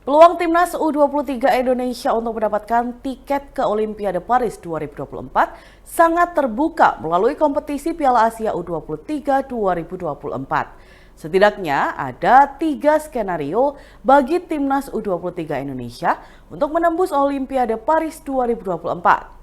Peluang timnas U23 Indonesia untuk mendapatkan tiket ke Olimpiade Paris 2024 sangat terbuka melalui kompetisi Piala Asia U23 2024. Setidaknya ada 3 skenario bagi timnas U23 Indonesia untuk menembus Olimpiade Paris 2024.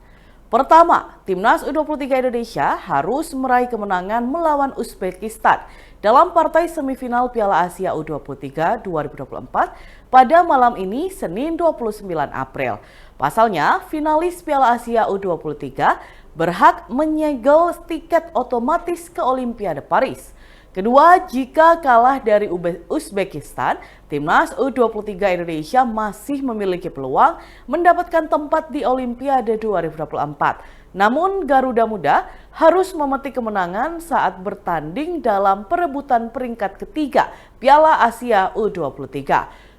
Pertama, timnas U23 Indonesia harus meraih kemenangan melawan Uzbekistan dalam partai semifinal Piala Asia U23 2024 pada malam ini Senin 29 April. Pasalnya, finalis Piala Asia U23 berhak menyegel tiket otomatis ke Olimpiade Paris. Kedua, jika kalah dari Uzbekistan, timnas U23 Indonesia masih memiliki peluang mendapatkan tempat di Olimpiade 2024. Namun Garuda Muda harus memetik kemenangan saat bertanding dalam perebutan peringkat ketiga Piala Asia U23.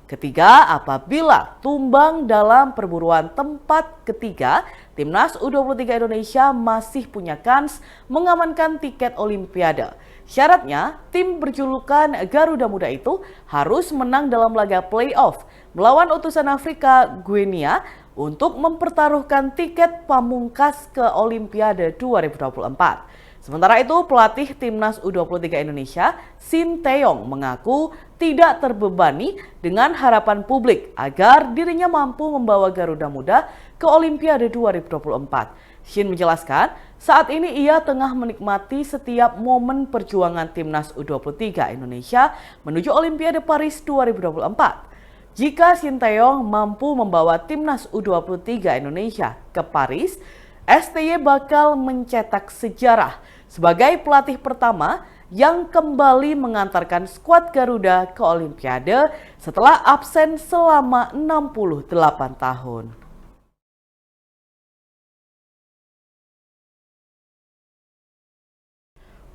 Ketiga, apabila tumbang dalam perburuan tempat ketiga, timnas U23 Indonesia masih punya kans mengamankan tiket Olimpiade. Syaratnya, tim berjulukan Garuda Muda itu harus menang dalam laga playoff melawan utusan Afrika Guinea untuk mempertaruhkan tiket pamungkas ke Olimpiade 2024. Sementara itu, pelatih timnas U23 Indonesia, Shin Tae-yong, mengaku tidak terbebani dengan harapan publik agar dirinya mampu membawa Garuda Muda ke Olimpiade 2024. Shin menjelaskan, saat ini ia tengah menikmati setiap momen perjuangan timnas U23 Indonesia menuju Olimpiade Paris 2024. Jika Shin Tae-yong mampu membawa timnas U23 Indonesia ke Paris, STY bakal mencetak sejarah sebagai pelatih pertama yang kembali mengantarkan skuad Garuda ke Olimpiade setelah absen selama 68 tahun.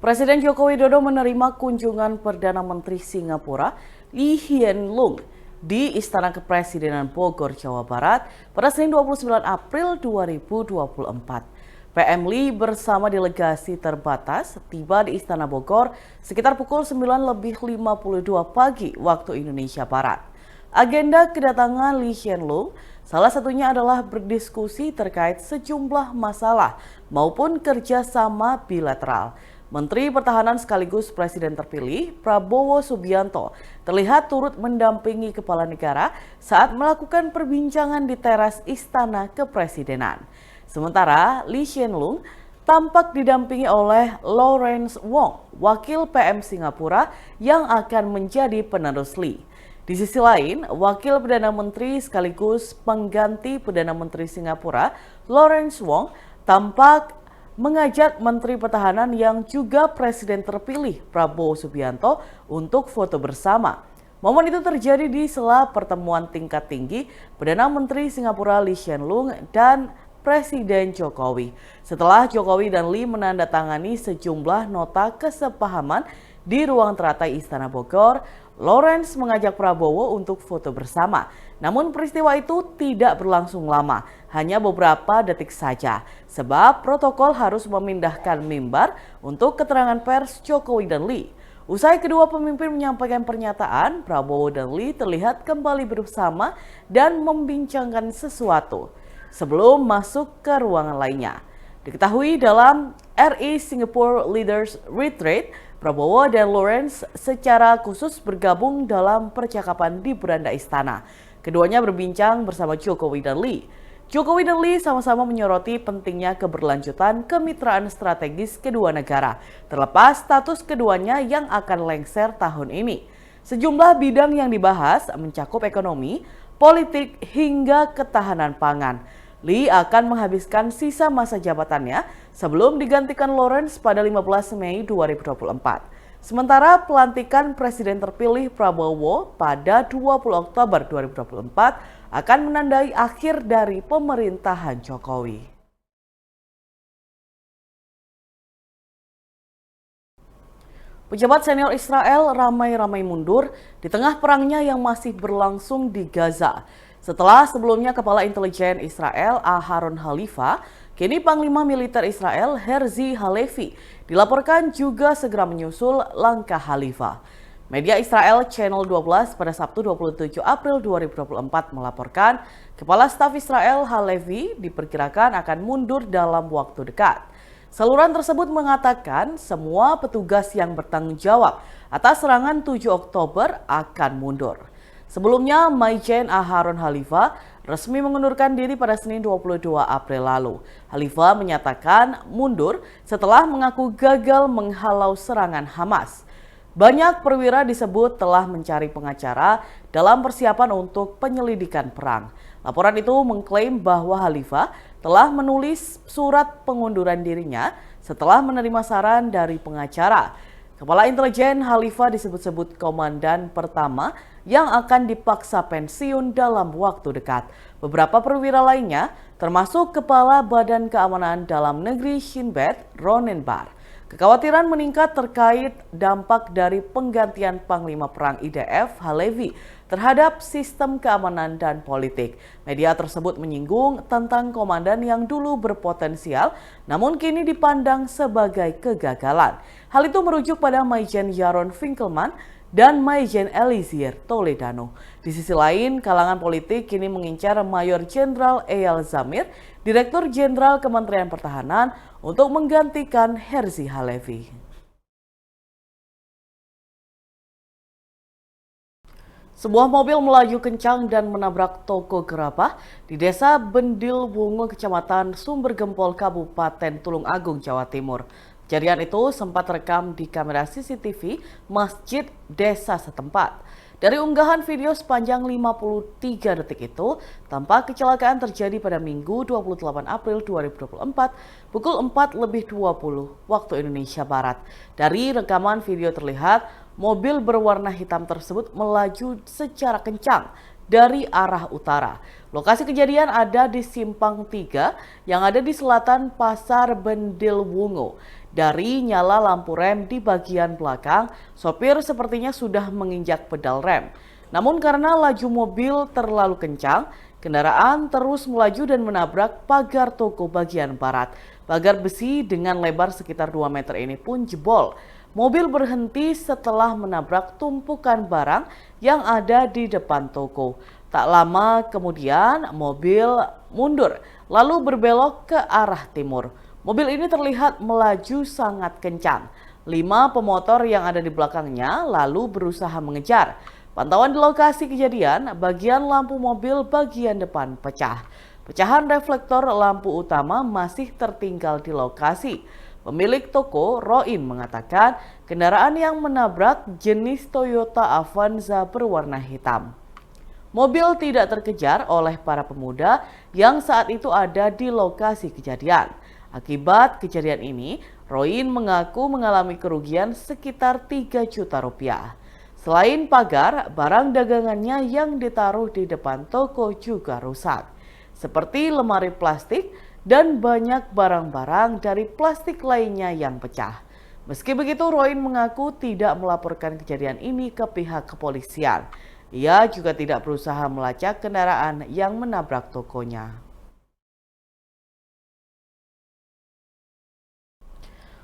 Presiden Joko Widodo menerima kunjungan Perdana Menteri Singapura Lee Hsien Loong di Istana Kepresidenan Bogor, Jawa Barat pada Senin 29 April 2024. PM Lee bersama delegasi terbatas tiba di Istana Bogor sekitar pukul 9:52 pagi waktu Indonesia Barat. Agenda kedatangan Lee Hsien Loong salah satunya adalah berdiskusi terkait sejumlah masalah maupun kerjasama bilateral. Menteri Pertahanan sekaligus Presiden terpilih Prabowo Subianto terlihat turut mendampingi kepala negara saat melakukan perbincangan di teras Istana Kepresidenan. Sementara Lee Hsien Loong tampak didampingi oleh Lawrence Wong, wakil PM Singapura yang akan menjadi penerus Lee. Di sisi lain, Wakil Perdana Menteri sekaligus pengganti Perdana Menteri Singapura Lawrence Wong tampak mengajak Menteri Pertahanan yang juga Presiden terpilih Prabowo Subianto untuk foto bersama. Momen itu terjadi di sela pertemuan tingkat tinggi Perdana Menteri Singapura Lee Hsien Loong dan Presiden Jokowi. Setelah Jokowi dan Lee menandatangani sejumlah nota kesepahaman di ruang teratai Istana Bogor, Lawrence mengajak Prabowo untuk foto bersama. Namun peristiwa itu tidak berlangsung lama, hanya beberapa detik saja, sebab protokol harus memindahkan mimbar untuk keterangan pers Jokowi dan Lee. Usai kedua pemimpin menyampaikan pernyataan, Prabowo dan Lee terlihat kembali bersama dan membincangkan sesuatu sebelum masuk ke ruangan lainnya. Diketahui dalam RI Singapore Leaders Retreat, Prabowo dan Lawrence secara khusus bergabung dalam percakapan di beranda istana. Keduanya berbincang bersama Jokowi dan Lee. Jokowi dan Lee sama-sama menyoroti pentingnya keberlanjutan kemitraan strategis kedua negara, terlepas status keduanya yang akan lengser tahun ini. Sejumlah bidang yang dibahas mencakup ekonomi, politik, hingga ketahanan pangan. Lee akan menghabiskan sisa masa jabatannya sebelum digantikan Lawrence pada 15 Mei 2024. Sementara pelantikan Presiden terpilih Prabowo pada 20 Oktober 2024 akan menandai akhir dari pemerintahan Jokowi. Pejabat senior Israel ramai-ramai mundur di tengah perangnya yang masih berlangsung di Gaza. Setelah sebelumnya Kepala Intelijen Israel Aharon Halifa, kini Panglima Militer Israel Herzi Halevi dilaporkan juga segera menyusul langkah Halifa. Media Israel Channel 12 pada Sabtu 27 April 2024 melaporkan Kepala Staf Israel Halevi diperkirakan akan mundur dalam waktu dekat. Saluran tersebut mengatakan semua petugas yang bertanggung jawab atas serangan 7 Oktober akan mundur. Sebelumnya, Maijen Aharon Halifa resmi mengundurkan diri pada Senin 22 April lalu. Halifa menyatakan mundur setelah mengaku gagal menghalau serangan Hamas. Banyak perwira disebut telah mencari pengacara dalam persiapan untuk penyelidikan perang. Laporan itu mengklaim bahwa Halifa telah menulis surat pengunduran dirinya setelah menerima saran dari pengacara. Kepala Intelijen Halifa disebut-sebut komandan pertama yang akan dipaksa pensiun dalam waktu dekat. Beberapa perwira lainnya, termasuk Kepala Badan Keamanan Dalam Negeri Shin Bet, Ronen Bar. Kekhawatiran meningkat terkait dampak dari penggantian Panglima Perang IDF Halevi terhadap sistem keamanan dan politik. Media tersebut menyinggung tentang komandan yang dulu berpotensial namun kini dipandang sebagai kegagalan. Hal itu merujuk pada Maijen Yaron Finkelman dan Maijen Eliezer Toledano. Di sisi lain, kalangan politik kini mengincar Mayor Jenderal Eyal Zamir, Direktur Jenderal Kementerian Pertahanan, untuk menggantikan Herzi Halevi. Sebuah mobil melaju kencang dan menabrak toko gerabah di Desa Bendil Wungu, Kecamatan Sumber Gempol, Kabupaten Tulung Agung, Jawa Timur. Kejadian itu sempat terekam di kamera CCTV masjid desa setempat. Dari unggahan video sepanjang 53 detik itu, tampak kecelakaan terjadi pada Minggu 28 April 2024 pukul 4:20 waktu Indonesia Barat. Dari rekaman video terlihat mobil berwarna hitam tersebut melaju secara kencang dari arah utara. Lokasi kejadian ada di Simpang 3 yang ada di selatan Pasar Bendil Wungu. Dari nyala lampu rem di bagian belakang, sopir sepertinya sudah menginjak pedal rem. Namun karena laju mobil terlalu kencang, kendaraan terus melaju dan menabrak pagar toko bagian barat. Pagar besi dengan lebar sekitar 2 meter ini pun jebol. Mobil berhenti setelah menabrak tumpukan barang yang ada di depan toko. Tak lama kemudian mobil mundur lalu berbelok ke arah timur. Mobil ini terlihat melaju sangat kencang. 5 pemotor yang ada di belakangnya lalu berusaha mengejar. Pantauan di lokasi kejadian, bagian lampu mobil bagian depan pecah. Pecahan reflektor lampu utama masih tertinggal di lokasi. Pemilik toko, Roin, mengatakan kendaraan yang menabrak jenis Toyota Avanza berwarna hitam. Mobil tidak terkejar oleh para pemuda yang saat itu ada di lokasi kejadian. Akibat kejadian ini, Roin mengaku mengalami kerugian sekitar 3 juta rupiah. Selain pagar, barang dagangannya yang ditaruh di depan toko juga rusak, seperti lemari plastik dan banyak barang-barang dari plastik lainnya yang pecah. Meski begitu, Roin mengaku tidak melaporkan kejadian ini ke pihak kepolisian. Ia juga tidak berusaha melacak kendaraan yang menabrak tokonya.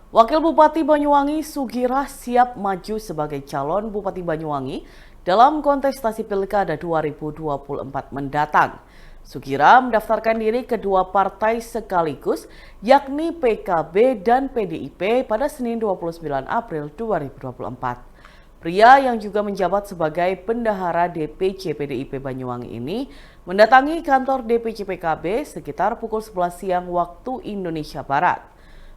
Wakil Bupati Banyuwangi Sugira siap maju sebagai calon Bupati Banyuwangi dalam kontestasi Pilkada 2024 mendatang. Sugira mendaftarkan diri kedua partai sekaligus, yakni PKB dan PDIP pada Senin 29 April 2024. Pria yang juga menjabat sebagai bendahara DPC PDIP Banyuwangi ini mendatangi kantor DPC PKB sekitar pukul 11 siang waktu Indonesia Barat.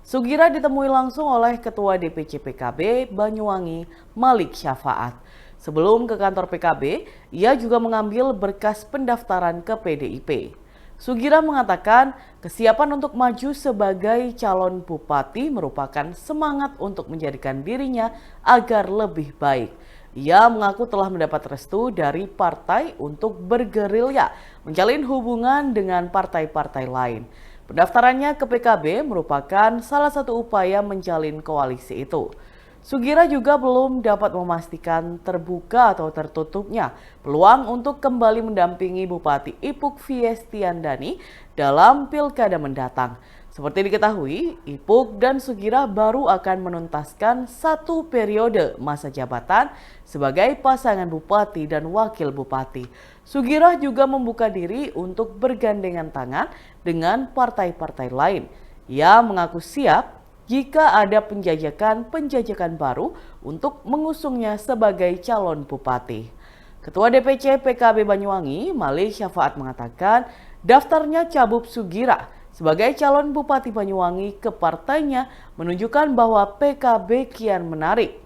Sugira ditemui langsung oleh Ketua DPC PKB Banyuwangi, Malik Syafaat. Sebelum ke kantor PKB, ia juga mengambil berkas pendaftaran ke PDIP. Sugira mengatakan kesiapan untuk maju sebagai calon bupati merupakan semangat untuk menjadikan dirinya agar lebih baik. Ia mengaku telah mendapat restu dari partai untuk bergerilya, menjalin hubungan dengan partai-partai lain. Pendaftarannya ke PKB merupakan salah satu upaya menjalin koalisi itu. Sugira juga belum dapat memastikan terbuka atau tertutupnya peluang untuk kembali mendampingi Bupati Ipuk Fiestiandani dalam pilkada mendatang. Seperti diketahui, Ipuk dan Sugira baru akan menuntaskan satu periode masa jabatan sebagai pasangan bupati dan wakil bupati. Sugira juga membuka diri untuk bergandengan tangan dengan partai-partai lain. Ia mengaku siap jika ada penjajakan baru untuk mengusungnya sebagai calon bupati. Ketua DPC PKB Banyuwangi, Malik Syafaat mengatakan daftarnya Cabup Sugira sebagai calon Bupati Banyuwangi ke partainya menunjukkan bahwa PKB kian menarik.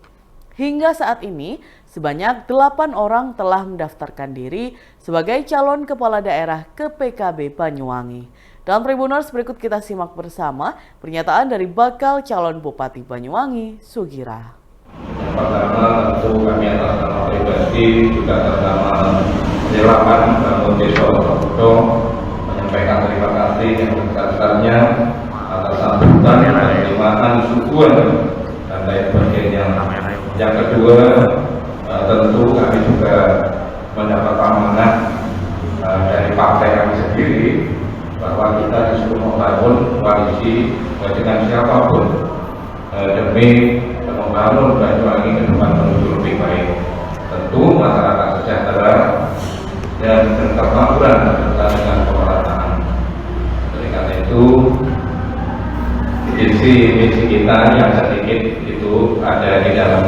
Hingga saat ini, sebanyak 8 orang telah mendaftarkan diri sebagai calon kepala daerah ke PKB Banyuwangi. Dalam Tribuners berikut kita simak bersama pernyataan dari bakal calon Bupati Banyuwangi, Sugira. Pertama tentu kami atas nama pribadi juga atas nama relawan Bangun Desa Lodo menyampaikan terima kasih yang sebesar-besarnya atas sambutan, penerimaan, syukur dan lain sebagainya. Yang kedua, tentu kami juga mendapat amanah dari partai kami sendiri bahwa kita disuruh membangun koalisi dengan siapapun demi membangun Banyuwangi ke depan menuju lebih baik. Tentu masyarakat sejahtera dan berkemakmuran serta dengan pemerataan. Oleh karena itu, misi kita yang sedikit itu ada di dalam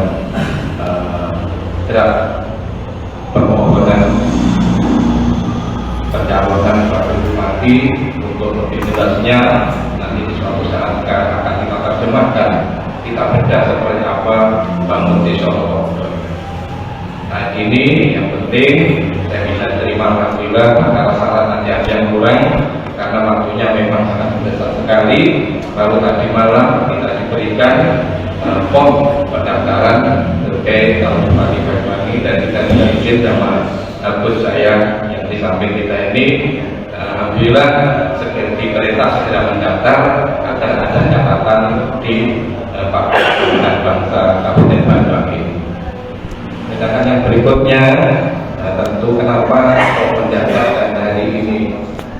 draft permohonan pencalonan Wakil Bupati. Untuk lebih jelasnya nanti di suatu saat akan kita terjemahkan, kita bedah seperti apa Bangun Desa Lodo. Nah ini yang penting saya bisa terima alhamdulillah, karena salah nanti ada yang kurang karena waktunya memang sangat besar sekali. Baru tadi malam kita diberikan form pendaftaran terkait calon Bupati Banyuwangi dan kita izin sama bos saya yang di samping kita ini. Alhamdulillah sekretaris perintah segera mendaftar agar ada catatan di Partai Pemenang Bangsa Kabupaten Banyuwangi. Sedangkan yang berikutnya, tentu kenapa kok mendaftar dan hari ini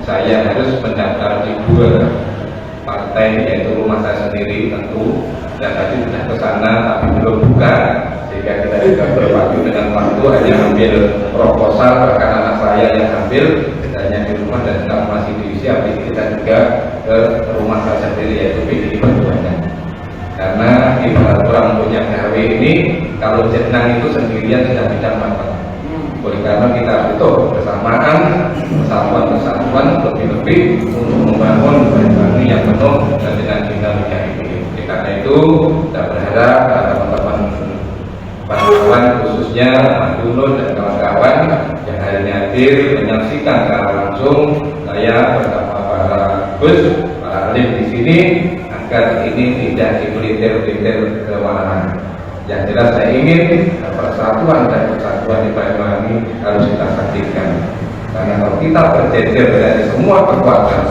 saya harus mendaftar di 2 partai, yaitu rumah saya sendiri tentu, dan tadi sudah ke sana tapi belum buka, sehingga kita juga berpacu dengan waktu hanya ambil proposal, bahkan anak saya yang ambil hanya di rumah dan sedang masih diisi. Habis kita juga ke rumah saya sendiri, yaitu PDI Perjuangan. Karena ibarat orang punya gawe ini, kalau jenang itu sendirian tidak bisa matang. Oleh karena kita butuh kesamaan, persatuan lebih-lebih untuk membangun Banyuwangi yang penuh dan dengan dinamika ini. Karena itu kita berharap teman-teman kawan khususnya Mas Dunun dan kawan-kawan yang hari ini hadir menyaksikan secara langsung saya bersama para Gus, para alim di sini, agar ini tidak dipelintir-pelintir ke mana-mana. Yang jelas saya ingin persatuan dan persatuan di Banyuwangi harus kita saksikan. Karena kalau kita berjejer dari semua kekuatan,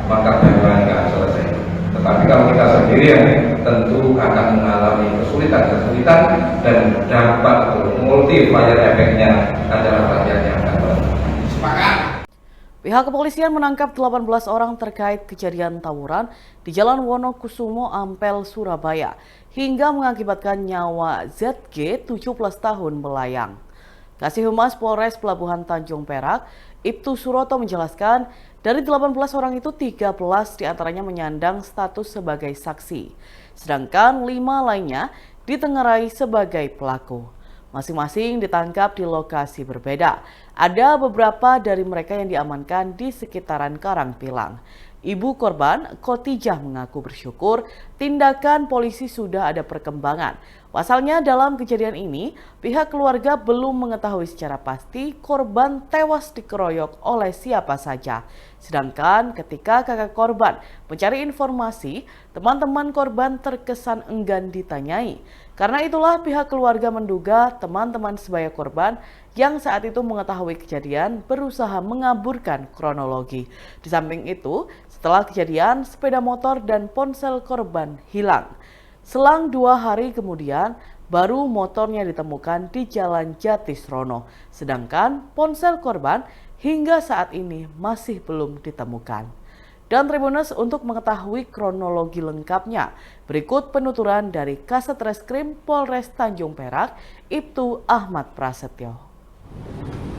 maka Banyuwangi akan selesai. Tetapi kalau kita sendirian, tentu akan mengalami kesulitan dan dampak atau multiplier efeknya adalah rakyat yang akan sepakat. Pihak kepolisian menangkap 18 orang terkait kejadian tawuran di Jalan Wonokusumo, Ampel, Surabaya, hingga mengakibatkan nyawa ZG 17 tahun melayang. Kasih Humas Polres Pelabuhan Tanjung Perak, Ibtu Suroto menjelaskan, dari 18 orang itu 13 diantaranya menyandang status sebagai saksi, sedangkan 5 lainnya ditengarai sebagai pelaku. Masing-masing ditangkap di lokasi berbeda. Ada beberapa dari mereka yang diamankan di sekitaran Karangpilang. Ibu korban, Khotijah, mengaku bersyukur tindakan polisi sudah ada perkembangan. Pasalnya dalam kejadian ini, pihak keluarga belum mengetahui secara pasti korban tewas dikeroyok oleh siapa saja. Sedangkan ketika kakak korban mencari informasi, teman-teman korban terkesan enggan ditanyai. Karena itulah pihak keluarga menduga teman-teman sebaya korban yang saat itu mengetahui kejadian berusaha mengaburkan kronologi. Di samping itu, setelah kejadian, sepeda motor dan ponsel korban hilang. Selang 2 hari kemudian, baru motornya ditemukan di Jalan Jatisrono. Sedangkan ponsel korban hingga saat ini masih belum ditemukan. dan Tribunnews untuk mengetahui kronologi lengkapnya. Berikut penuturan dari Kasat Reskrim Polres Tanjung Perak, Ibtu Ahmad Prasetyo.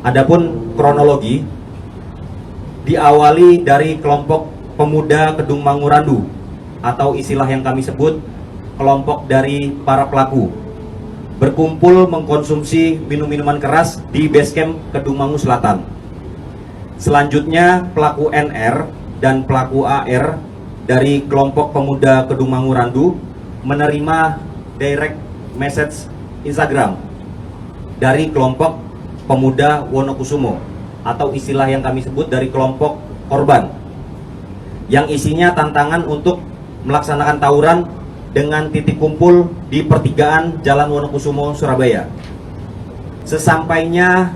Adapun kronologi diawali dari kelompok pemuda Kedung Mangurandu atau istilah yang kami sebut kelompok dari para pelaku berkumpul mengkonsumsi minuman keras di basecamp Kedung Mangu Selatan. Selanjutnya pelaku NR dan pelaku AR dari kelompok pemuda Kedung Mangurandu menerima direct message Instagram dari kelompok pemuda Wonokusumo atau istilah yang kami sebut dari kelompok korban, yang isinya tantangan untuk melaksanakan tawuran dengan titik kumpul di pertigaan Jalan Wonokusumo, Surabaya. Sesampainya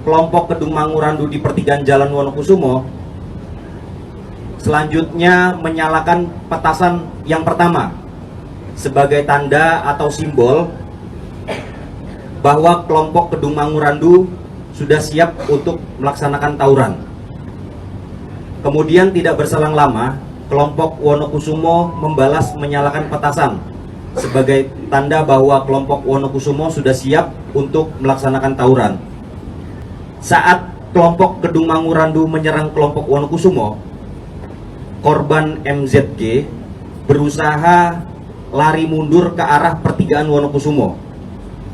kelompok Kedung Mangurandu di pertigaan Jalan Wonokusumo, selanjutnya menyalakan petasan yang pertama sebagai tanda atau simbol bahwa kelompok Kedung Mangurandu sudah siap untuk melaksanakan tawuran. Kemudian tidak berselang lama, kelompok Wonokusumo membalas menyalakan petasan sebagai tanda bahwa kelompok Wonokusumo sudah siap untuk melaksanakan tawuran. Saat kelompok Kedung Mangurandu menyerang kelompok Wonokusumo, korban MZG berusaha lari mundur ke arah pertigaan Wonokusumo.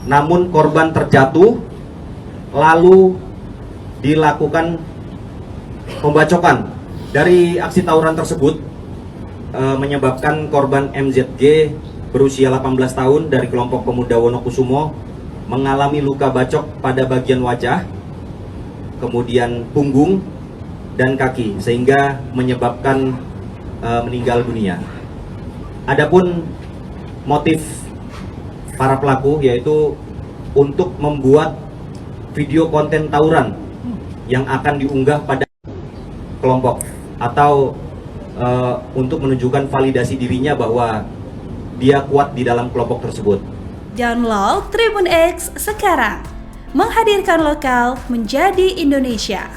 Namun korban terjatuh, lalu dilakukan pembacokan. Dari aksi tawuran tersebut menyebabkan korban MZG berusia 18 tahun dari kelompok pemuda Wonokusumo mengalami luka bacok pada bagian wajah, kemudian punggung dan kaki, sehingga menyebabkan meninggal dunia. Adapun motif para pelaku yaitu untuk membuat video konten tawuran yang akan diunggah pada kelompok atau untuk menunjukkan validasi dirinya bahwa dia kuat di dalam kelompok tersebut. Download Tribun X sekarang, menghadirkan lokal menjadi Indonesia.